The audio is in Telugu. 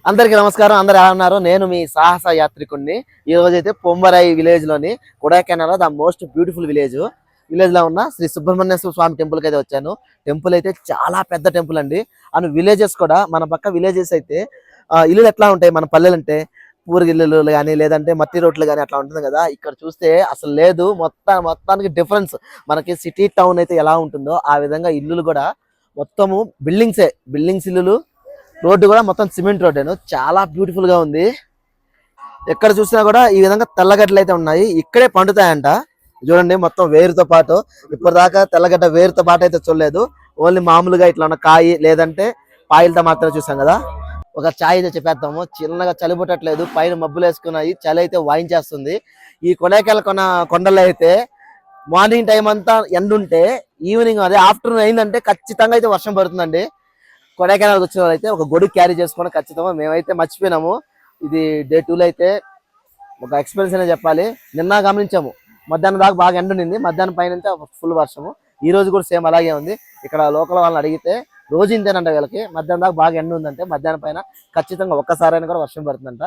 అందరికీ నమస్కారం. అందరు ఎలా ఉన్నారు? నేను మీ సాహస యాత్రికుడిని. ఈ రోజు అయితే పొంబరై విలేజ్ లోని Kodaikanal the most beautiful village లో ఉన్న శ్రీ సుబ్రహ్మణ్యేశ్వర స్వామి టెంపుల్ కి అయితే వచ్చాను. టెంపుల్ అయితే చాలా పెద్ద టెంపుల్ అండి. అండ్ విలేజెస్ కూడా మన పక్క విలేజెస్ అయితే ఇల్లులు ఎట్లా ఉంటాయి మన పల్లెలు అంటే పూరి ఇల్లులు కానీ లేదంటే మట్టి రోడ్లు కానీ అట్లా ఉంటుంది కదా. ఇక్కడ చూస్తే అసలు లేదు. మొత్తానికి డిఫరెన్స్. మనకి సిటీ టౌన్ అయితే ఎలా ఉంటుందో ఆ విధంగా ఇల్లులు కూడా మొత్తము బిల్డింగ్స్ ఇల్లులు. రోడ్డు కూడా మొత్తం సిమెంట్ రోడ్డేను. చాలా బ్యూటిఫుల్ గా ఉంది. ఎక్కడ చూసినా కూడా ఈ విధంగా తెల్లగడ్డలు అయితే ఉన్నాయి. ఇక్కడే పండుతాయంట. చూడండి మొత్తం వేరుతో పాటు ఇప్పటిదాకా తెల్లగడ్డ వేరుతో పాటు అయితే చూడలేదు. ఓన్లీ మామూలుగా ఇట్లా ఉన్న కాయి లేదంటే పాయలతో మాత్రమే చూసాం కదా. ఒక ఛాయ్ అయితే చెప్పేద్దాము. చిన్నగా చలి పుట్టట్లేదు. పైన మబ్బులు వేసుకున్నాయి. చలి అయితే వాయించేస్తుంది. ఈ కొడైకెనాల్ కొండల్లో అయితే మార్నింగ్ టైం అంతా ఎండ ఉంటే ఈవినింగ్ అదే ఆఫ్టర్నూన్ అయిందంటే ఖచ్చితంగా అయితే వర్షం పడుతుందండి. కొడైకెనాల్ వచ్చిన వాళ్ళైతే ఒక గొడుగు క్యారీ చేసుకొని ఖచ్చితంగా మేమైతే మర్చిపోయినాము. ఇది డే 2లో అయితే ఒక ఎక్స్పీరియన్స్ అనే చెప్పాలి. నిన్న గమనించాము మధ్యాహ్నం దాకా బాగా ఎండ ఉంది. మధ్యాహ్నం పైన ఫుల్ వర్షము. ఈ రోజు కూడా సేమ్ అలాగే ఉంది. ఇక్కడ లోకల్ వాళ్ళని అడిగితే రోజు ఇంతేనంట వీళ్ళకి. మధ్యాహ్నం దాకా బాగా ఎండ ఉందంటే మధ్యాహ్నం పైన ఖచ్చితంగా ఒక్కసారైనా కూడా వర్షం పడుతుందంట.